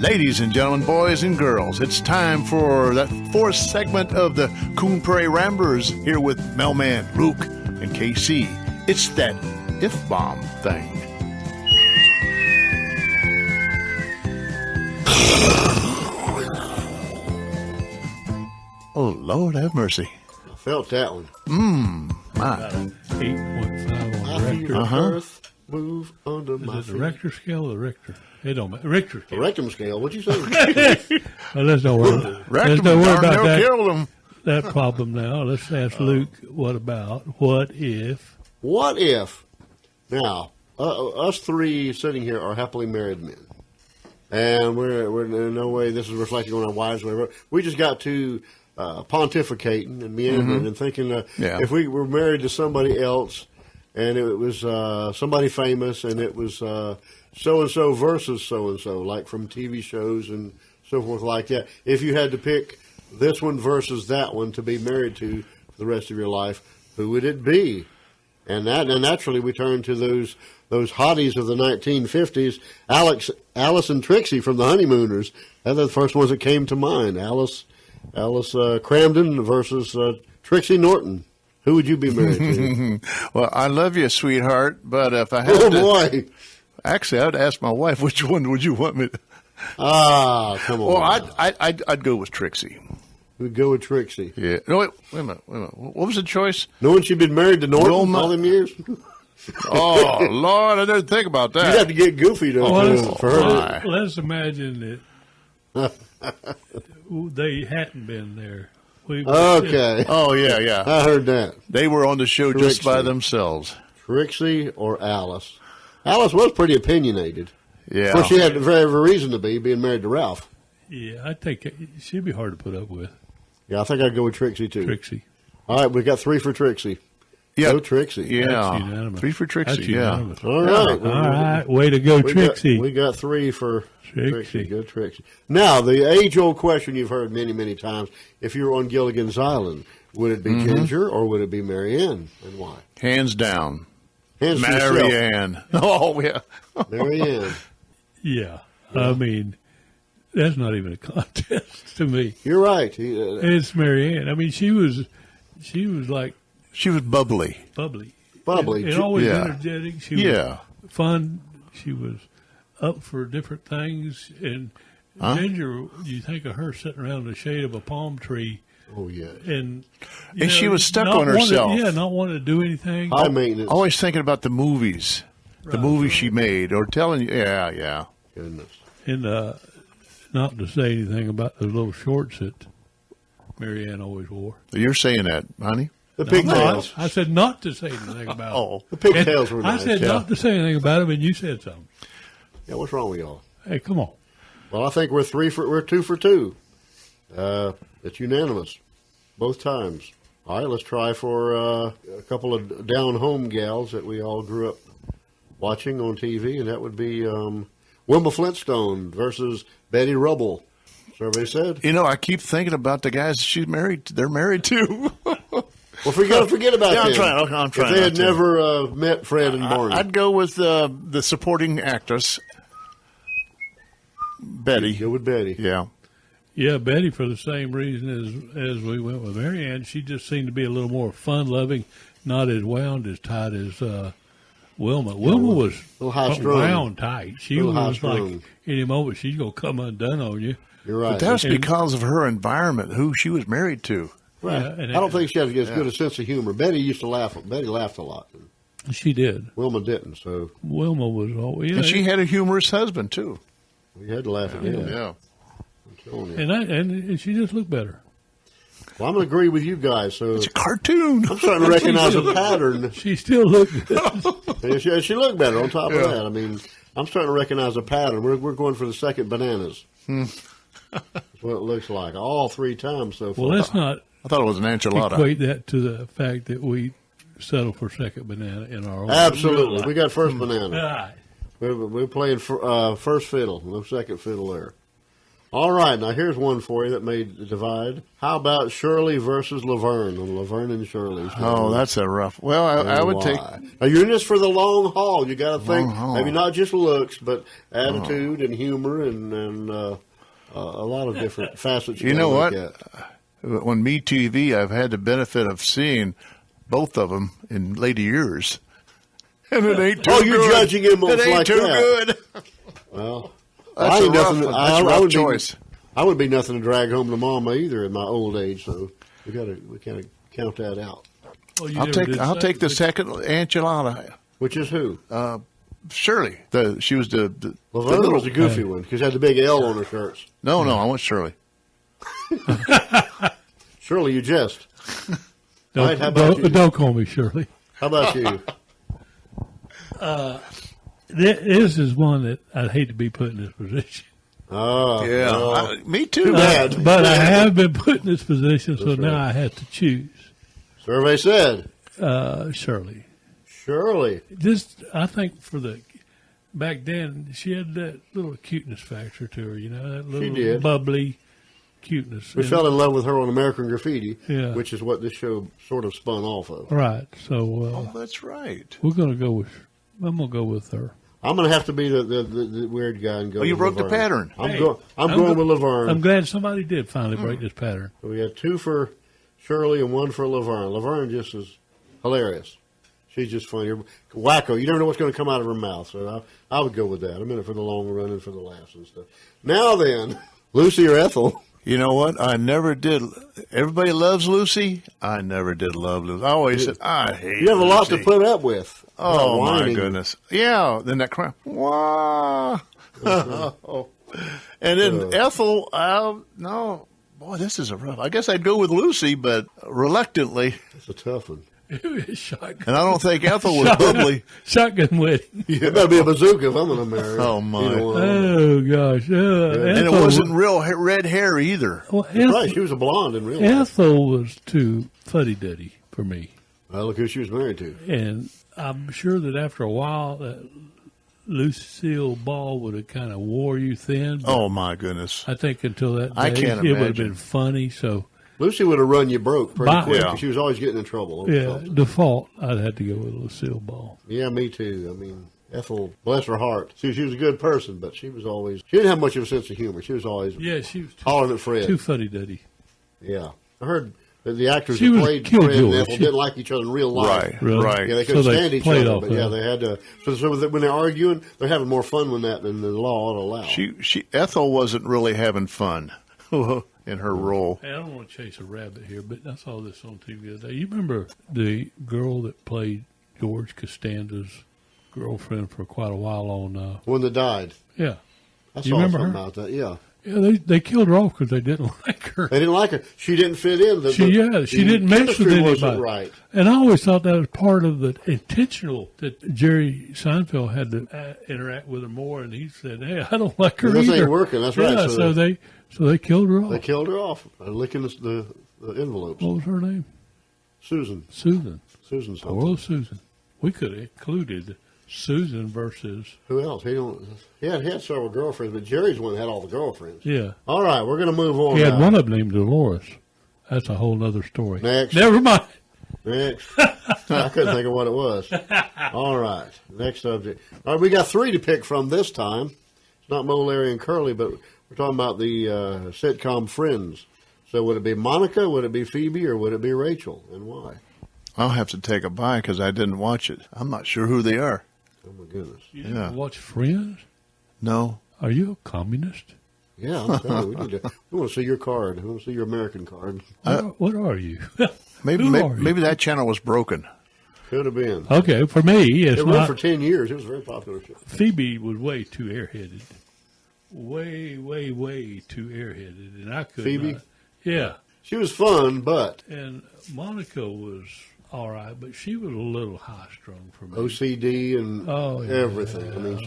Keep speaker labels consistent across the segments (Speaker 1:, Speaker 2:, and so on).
Speaker 1: Ladies and gentlemen, boys and girls, it's time for that fourth segment of the Coon Prairie Ramblers here with Mailman Luke and KC. It's that if-bomb thing. Oh, Lord have mercy.
Speaker 2: I felt that one.
Speaker 1: My.
Speaker 3: About an 8.5 on
Speaker 2: I
Speaker 3: the
Speaker 2: feel
Speaker 3: Richter.
Speaker 2: the earth move under my
Speaker 3: Is it
Speaker 2: feet.
Speaker 3: the Richter scale or the Richter? It don't matter. Richter
Speaker 2: The
Speaker 3: scale.
Speaker 2: rectum scale. What'd you say?
Speaker 3: Well, let's don't worry, let's
Speaker 1: Rectum
Speaker 3: don't worry
Speaker 1: darn
Speaker 3: about
Speaker 1: near
Speaker 3: that,
Speaker 1: killed him.
Speaker 3: that problem now. Let's ask Luke, what if?
Speaker 2: What if? Now, us three sitting here are happily married men. And we're in no way, this is reflecting on our wives, whatever. We just got to pontificating and meandering and thinking if we were married to somebody else and it was somebody famous and it was so-and-so versus so-and-so, like from TV shows and so forth like that. If you had to pick this one versus that one to be married to for the rest of your life, who would it be? And naturally we turn to those hotties of the 1950s, Alice and Trixie from the Honeymooners. They're the first ones that came to mind. Alice Cramden versus Trixie Norton. Who would you be married to?
Speaker 1: Well, I love you, sweetheart, but if I had
Speaker 2: Oh,
Speaker 1: to...
Speaker 2: boy.
Speaker 1: Actually, I'd ask my wife, which one would you want me to...
Speaker 2: Come on.
Speaker 1: Well, I'd go with Trixie.
Speaker 2: We'd go with Trixie.
Speaker 1: Yeah. No, wait a minute. What was the choice?
Speaker 2: Knowing she'd been married to Norton
Speaker 1: Wilma.
Speaker 2: all them years?
Speaker 1: Oh, Lord, I didn't think about that.
Speaker 2: You'd have to get goofy for her.
Speaker 3: Let's imagine that they hadn't been there.
Speaker 2: Okay.
Speaker 1: Oh, yeah.
Speaker 2: I heard that.
Speaker 1: They were on the show just by
Speaker 2: Trixie.
Speaker 1: themselves.
Speaker 2: Trixie or Alice? Alice was pretty opinionated.
Speaker 1: Yeah.
Speaker 2: Of course, she had every reason to be, being married to Ralph.
Speaker 3: Yeah, I think she'd be hard to put up with.
Speaker 2: Yeah, I think I'd go with Trixie, too.
Speaker 3: Trixie.
Speaker 2: All right, we got 3 for Trixie.
Speaker 1: Yeah.
Speaker 2: Go Trixie.
Speaker 1: Yeah.
Speaker 3: That's unanimous.
Speaker 1: 3 for Trixie,
Speaker 3: That's
Speaker 1: yeah.
Speaker 3: unanimous.
Speaker 2: All right.
Speaker 3: All right, way to go, Trixie.
Speaker 2: We got 3 for
Speaker 3: Trixie.
Speaker 2: Trixie. Go Trixie. Now, the age-old question you've heard many, many times, if you were on Gilligan's Island, would it be Ginger or would it be Mary Ann, and why?
Speaker 1: Hands down.
Speaker 2: Hands to yourself.
Speaker 1: Mary Ann. Oh, yeah.
Speaker 2: Mary Ann.
Speaker 3: Yeah. I mean, that's not even a contest to me.
Speaker 2: You're right.
Speaker 3: It's Mary Ann. I mean, she was like
Speaker 1: She was bubbly.
Speaker 3: bubbly.
Speaker 2: Bubbly.
Speaker 3: And always
Speaker 1: Yeah.
Speaker 3: energetic. She was fun. She was up for different things. And Ginger, you think of her sitting around the shade of a palm tree.
Speaker 2: Oh, yeah.
Speaker 3: And
Speaker 1: she was stuck
Speaker 3: not
Speaker 1: on herself.
Speaker 3: not wanting to do anything.
Speaker 2: High maintenance.
Speaker 1: Always thinking about the movies. The movies she made. Or telling you, yeah.
Speaker 2: Goodness.
Speaker 3: And not to say anything about the little shorts that Mary Ann always wore.
Speaker 1: You're saying that, honey?
Speaker 2: The pigtails.
Speaker 3: I said not to say anything about them.
Speaker 2: The pigtails were nice.
Speaker 3: I said not to say anything about them, and you said something.
Speaker 2: Yeah, what's wrong with y'all?
Speaker 3: Hey, come on.
Speaker 2: Well, I think we're 2 for 2. It's unanimous, both times. All right, let's try for a couple of down-home gals that we all grew up watching on TV, and that would be Wilma Flintstone versus Betty Rubble. Survey said.
Speaker 1: You know, I keep thinking about the guys they're married to.
Speaker 2: Well, we got to forget about them.
Speaker 1: I'm trying.
Speaker 2: If they had
Speaker 1: not to.
Speaker 2: never met Fred and Barney.
Speaker 1: I'd go with the supporting actress, Betty.
Speaker 2: Go with Betty.
Speaker 1: Yeah.
Speaker 3: Yeah, Betty, for the same reason as we went with Mary Ann, she just seemed to be a little more fun-loving, not as wound as tight as Wilma. Wilma was
Speaker 2: little high-strung.
Speaker 3: wound tight. She
Speaker 2: Little
Speaker 3: was
Speaker 2: high-strung.
Speaker 3: like, any moment she's going to come undone on you.
Speaker 2: You're right.
Speaker 1: But that's because of her environment, who she was married to.
Speaker 2: Right.
Speaker 3: Yeah, and
Speaker 2: I don't think she had as good a sense of humor. Betty used to laugh. Betty laughed a lot.
Speaker 3: She did.
Speaker 2: Wilma didn't, so
Speaker 3: Wilma was always...
Speaker 1: And she had a humorous husband, too.
Speaker 2: we had to laugh at him.
Speaker 1: Yeah.
Speaker 2: I'm telling you.
Speaker 3: And she just looked better.
Speaker 2: Well, I'm going to agree with you guys. So
Speaker 1: It's a cartoon.
Speaker 2: I'm starting to recognize a pattern.
Speaker 3: She still looked good.
Speaker 2: And she looked better on top of that. I mean, I'm starting to recognize a pattern. We're going for the second bananas. That's what it looks like. All 3 times so far.
Speaker 3: Well, let's not
Speaker 1: I thought it was an enchilada.
Speaker 3: equate that to the fact that we settle for second banana in our own.
Speaker 2: Absolutely. We got first banana.
Speaker 3: Right.
Speaker 2: We're playing first fiddle. No second fiddle there. All right, now here's one for you that may divide. How about Shirley versus Laverne? On Laverne and Shirley.
Speaker 1: Oh, that's a rough. Well, I would take.
Speaker 2: Now you're in this for the long haul. You got to think
Speaker 1: haul.
Speaker 2: maybe not just looks, but attitude and humor and a lot of different facets.
Speaker 1: You know what?
Speaker 2: At.
Speaker 1: On Me TV, I've had the benefit of seeing both of them in later years, and it ain't too good.
Speaker 2: Oh, you're judging him on
Speaker 1: It ain't
Speaker 2: like
Speaker 1: too
Speaker 2: that.
Speaker 1: good.
Speaker 2: Well,
Speaker 1: That's a rough choice.
Speaker 2: I would be nothing to drag home to Mama either in my old age, so we kind of count that out.
Speaker 3: Well,
Speaker 1: I'll take the second enchilada.
Speaker 2: Which is who?
Speaker 1: Shirley. She was the
Speaker 2: Laverne was the goofy one because she had the big L on her shirts.
Speaker 1: No, I want Shirley.
Speaker 2: Shirley, you jest.
Speaker 3: Don't call me Shirley.
Speaker 2: How about you?
Speaker 3: This is one that I'd hate to be put in this position.
Speaker 2: Oh,
Speaker 1: Yeah,
Speaker 2: well,
Speaker 1: me too.
Speaker 2: bad.
Speaker 3: But I have been put in this position, so now I have to choose.
Speaker 2: Survey said
Speaker 3: Shirley.
Speaker 2: Shirley.
Speaker 3: I think back then, she had that little cuteness factor to her, that little bubbly cuteness.
Speaker 2: We fell in love with her on American Graffiti,
Speaker 3: Yeah.
Speaker 2: which is what this show sort of spun off of.
Speaker 3: Right. So
Speaker 1: That's right.
Speaker 3: I'm going to go with her.
Speaker 2: I'm going to have to be the weird guy and go.
Speaker 1: Oh, you
Speaker 2: with
Speaker 1: broke the
Speaker 2: Laverne.
Speaker 1: pattern.
Speaker 2: I'm going with Laverne.
Speaker 3: I'm glad somebody did finally break this pattern.
Speaker 2: We had 2 for Shirley and 1 for Laverne. Laverne just is hilarious. She's just funny. Wacko. You never know what's going to come out of her mouth. So I would go with that. I'm in it for the long run and for the laughs and stuff. Now then, Lucy or Ethel?
Speaker 1: You know what? I never did. Everybody loves Lucy. I never did love Lucy. I always said, I hate
Speaker 2: You have a lot to
Speaker 1: Lucy.
Speaker 2: put up with.
Speaker 1: Oh, my
Speaker 2: Whining.
Speaker 1: goodness. Yeah, then that cry. Wah. And then Ethel, no. Boy, this is a rough. I guess I'd go with Lucy, but reluctantly.
Speaker 2: It's a tough one.
Speaker 3: Shotgun.
Speaker 1: And I don't think Ethel was bubbly.
Speaker 3: Shotgun wedding.
Speaker 2: It better be a bazooka if I'm going to marry her.
Speaker 1: Oh, my.
Speaker 3: Oh, gosh.
Speaker 1: And it wasn't real red hair either.
Speaker 3: Well,
Speaker 2: Right, she was a blonde in real life.
Speaker 3: Ethel was too fuddy-duddy for me.
Speaker 2: Well, look who she was married to.
Speaker 3: And I'm sure that after a while, that Lucille Ball would have kind of wore you thin. But
Speaker 1: Oh, my goodness.
Speaker 3: I think until that day,
Speaker 1: I can't
Speaker 3: it would have
Speaker 1: imagine.
Speaker 3: been funny. So,
Speaker 2: Lucy would have run you broke pretty
Speaker 3: Bye.
Speaker 2: quick.
Speaker 1: Yeah.
Speaker 2: She was always getting in trouble.
Speaker 3: default, I'd have to go with Lucille Ball.
Speaker 2: Yeah, me too. I mean, Ethel, bless her heart. She was a good person, but she didn't have much of a sense of humor. She was always
Speaker 3: She was
Speaker 2: hollering at Fred.
Speaker 3: too fuddy-duddy.
Speaker 2: Yeah. I heard that the actors
Speaker 3: She
Speaker 2: who
Speaker 3: was
Speaker 2: played
Speaker 3: killjoy.
Speaker 2: Fred and Ethel didn't like each other in real life.
Speaker 1: Right,
Speaker 3: Really?
Speaker 1: right.
Speaker 2: Yeah, they couldn't
Speaker 3: So they
Speaker 2: stand each
Speaker 3: played
Speaker 2: other,
Speaker 3: off
Speaker 2: but
Speaker 3: that.
Speaker 2: yeah, they had to. So that when they're arguing, they're having more fun with that than the law ought to allow.
Speaker 1: Ethel wasn't really having fun in her role.
Speaker 3: Hey, I don't want to chase a rabbit here, but I saw this on TV the other day. You remember the girl that played George Costanza's girlfriend for quite a while on...
Speaker 2: When they died,
Speaker 3: yeah.
Speaker 2: I
Speaker 3: You
Speaker 2: saw
Speaker 3: remember
Speaker 2: something
Speaker 3: her?
Speaker 2: about that. Yeah,
Speaker 3: Yeah, they killed her off because they didn't like her.
Speaker 2: they didn't like her. She didn't fit in.
Speaker 3: She didn't mix with
Speaker 2: chemistry wasn't
Speaker 3: anybody.
Speaker 2: right.
Speaker 3: And I always thought that was part of the intentional that Jerry Seinfeld had to interact with her more, and he said, "Hey, I don't like her
Speaker 2: This
Speaker 3: either."
Speaker 2: ain't working. That's right.
Speaker 3: Yeah, so they killed her off.
Speaker 2: They killed her off, licking the envelopes.
Speaker 3: What was her name?
Speaker 2: Susan.
Speaker 3: Susan.
Speaker 2: Susan something.
Speaker 3: Poor old Susan. We could have included Susan versus
Speaker 2: Who else? He had several girlfriends, but Jerry's one that had all the girlfriends.
Speaker 3: yeah.
Speaker 2: All right, we're going to move on.
Speaker 3: He had
Speaker 2: now.
Speaker 3: one of them named Dolores. That's a whole other story.
Speaker 2: Next.
Speaker 3: Never mind.
Speaker 2: Next. I couldn't think of what it was. All right. Next subject. All right, we got 3 to pick from this time. It's not Mo, Larry, and Curly, but we're talking about the sitcom Friends. So would it be Monica, would it be Phoebe, or would it be Rachel, and why?
Speaker 1: I'll have to take a bite because I didn't watch it. I'm not sure who they are.
Speaker 2: Oh, my goodness.
Speaker 3: You didn't watch Friends?
Speaker 1: No.
Speaker 3: Are you a communist?
Speaker 2: Yeah, I'm telling you, we want to see your card. We want to see your American card.
Speaker 3: What are you?
Speaker 1: Maybe
Speaker 3: Who are you?
Speaker 1: maybe that channel was broken.
Speaker 2: Could have been.
Speaker 3: Okay, for me, it's
Speaker 2: It ran
Speaker 3: not.
Speaker 2: for 10 years. It was a very popular show.
Speaker 3: Phoebe was way too airheaded. Way, way, way too airheaded, and I could
Speaker 2: Phoebe?
Speaker 3: not. Yeah,
Speaker 2: She was fun, but
Speaker 3: and Monica was all right, but she was a little high strung for me.
Speaker 2: OCD and
Speaker 3: Oh, yeah.
Speaker 2: everything. I mean,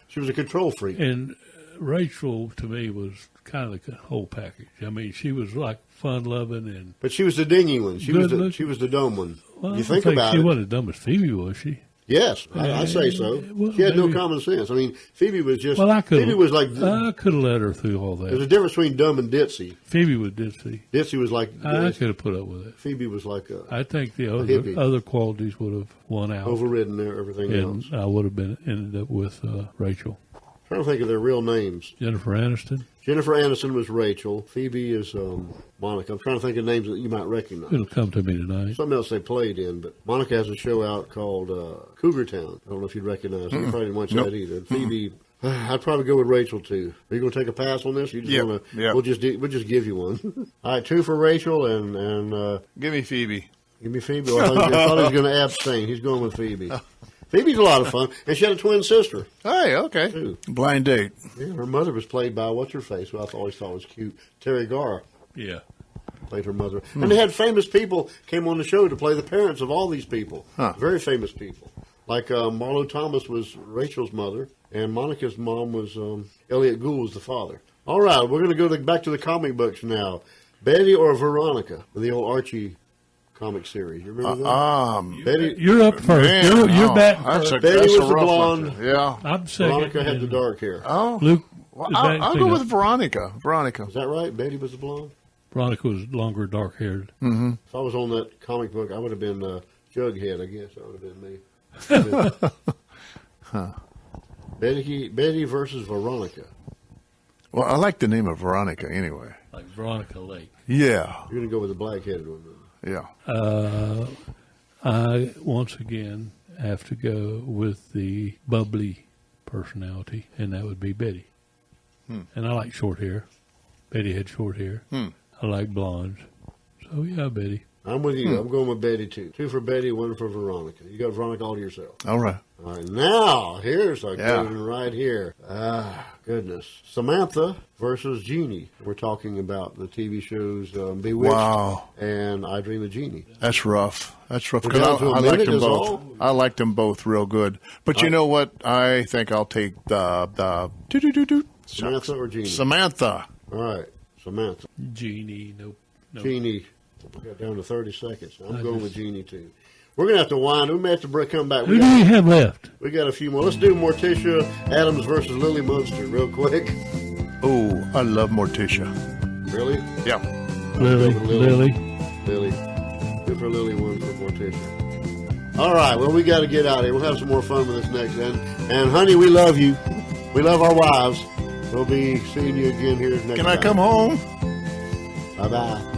Speaker 2: she was a control freak.
Speaker 3: And Rachel, to me, was kind of the whole package. I mean, she was like fun loving and.
Speaker 2: But she was the dingy one. She
Speaker 3: Good
Speaker 2: was
Speaker 3: looking.
Speaker 2: she was the dumb one.
Speaker 3: Well,
Speaker 2: You
Speaker 3: I
Speaker 2: think
Speaker 3: don't
Speaker 2: about
Speaker 3: she
Speaker 2: it.
Speaker 3: wasn't as dumb as Phoebe, was she?
Speaker 2: Yes, I say so.
Speaker 3: Well,
Speaker 2: She had no
Speaker 3: maybe-
Speaker 2: common sense. I mean, Phoebe was just.
Speaker 3: Well, I could.
Speaker 2: Phoebe was like.
Speaker 3: I could have let her through all
Speaker 2: There's a
Speaker 3: that.
Speaker 2: difference between dumb and ditzy.
Speaker 3: Phoebe was ditzy.
Speaker 2: Ditzy was like.
Speaker 3: I could have put up with it.
Speaker 2: Phoebe was like
Speaker 3: I think the
Speaker 2: hippie.
Speaker 3: other qualities would have won out,
Speaker 2: overridden everything else.
Speaker 3: and I would have ended up with Rachel.
Speaker 2: Trying to think of their real names.
Speaker 3: Jennifer Aniston.
Speaker 2: Jennifer Aniston was Rachel. Phoebe is Monica. I'm trying to think of names that you might recognize.
Speaker 3: It'll come to me tonight.
Speaker 2: Something else they played in, but Monica has a show out called Cougar Town. I don't know if you'd recognize it. You probably didn't watch that either. Phoebe, I'd probably go with Rachel too. Are you going to take a pass on this? You just want to?
Speaker 1: Yep.
Speaker 2: We'll just give you one. All right, 2 for Rachel and
Speaker 1: Give me Phoebe.
Speaker 2: give me Phoebe. I thought he was going to abstain. He's going with Phoebe. Phoebe's a lot of fun, and she had a twin sister
Speaker 1: Hey, okay.
Speaker 2: too.
Speaker 1: Blind date.
Speaker 2: Yeah, her mother was played by what's her face, who I always thought was cute, Terry Garr.
Speaker 3: Yeah.
Speaker 2: Played her mother. And they had famous people came on the show to play the parents of all these people.
Speaker 1: Huh.
Speaker 2: Very famous people. Like Marlo Thomas was Rachel's mother, and Monica's mom was Elliot Gould was the father. All right, we're going to go back to the comic books now. Betty or Veronica, the old Archie comic series. You remember that? Betty,
Speaker 3: You're up first.
Speaker 1: Man,
Speaker 3: you're back
Speaker 1: That's
Speaker 3: first.
Speaker 1: a,
Speaker 2: Betty
Speaker 1: that's
Speaker 2: was
Speaker 1: a
Speaker 2: the
Speaker 1: rough
Speaker 2: blonde.
Speaker 1: one. Yeah.
Speaker 3: I'm second.
Speaker 2: Veronica had the
Speaker 3: and
Speaker 2: dark hair.
Speaker 1: Oh.
Speaker 3: Luke.
Speaker 1: Well,
Speaker 3: is
Speaker 1: I'll
Speaker 3: back
Speaker 1: go
Speaker 3: to
Speaker 1: with
Speaker 3: the-
Speaker 1: Veronica. Veronica.
Speaker 2: Is that right? Betty was the blonde?
Speaker 3: Veronica was longer, dark haired.
Speaker 2: If I was on that comic book, I would have been Jughead, I guess. That would have been me. Betty versus Veronica.
Speaker 1: Well, I like the name of Veronica anyway.
Speaker 3: Like Veronica Lake.
Speaker 1: Yeah.
Speaker 2: You're going to go with the black-headed one, then.
Speaker 1: Yeah.
Speaker 3: I, once again, have to go with the bubbly personality, and that would be Betty. And I like short hair. Betty had short hair. I like blondes. So, yeah, Betty.
Speaker 2: I'm with you. I'm going with Betty, too. 2 for Betty, 1 for Veronica. You got Veronica all to yourself.
Speaker 1: All right.
Speaker 2: All right, now, here's a
Speaker 1: Yeah.
Speaker 2: good one right here. Ah, goodness. Samantha versus Jeannie. We're talking about the TV shows Bewitched
Speaker 1: Wow.
Speaker 2: and I Dream of Jeannie.
Speaker 1: That's rough. That's rough
Speaker 2: We're
Speaker 1: because
Speaker 2: down to a
Speaker 1: I liked
Speaker 2: minute
Speaker 1: them
Speaker 2: is
Speaker 1: both.
Speaker 2: all.
Speaker 1: I liked them both real good. But you know what? I think I'll take the
Speaker 2: Samantha or Jeannie?
Speaker 1: Samantha.
Speaker 2: All right, Samantha.
Speaker 3: Jeannie, nope.
Speaker 2: Jeannie. We got down to 30 seconds. I'm going with Jeannie, too. We're going to have to wind. We may have to come back.
Speaker 3: Who do you have left?
Speaker 2: We got a few more. Let's do Morticia Addams versus Lily Munster real quick.
Speaker 1: Oh, I love Morticia.
Speaker 2: Really?
Speaker 1: Yeah.
Speaker 3: Lily.
Speaker 2: go with Lily.
Speaker 3: Lily.
Speaker 2: Lily. 2 for Lily, 1 for Morticia. All right. Well, we got to get out of here. We'll have some more fun with this next end. And, honey, we love you. We love our wives. We'll be seeing you again here next time.
Speaker 1: Can I come home?
Speaker 2: Bye-bye.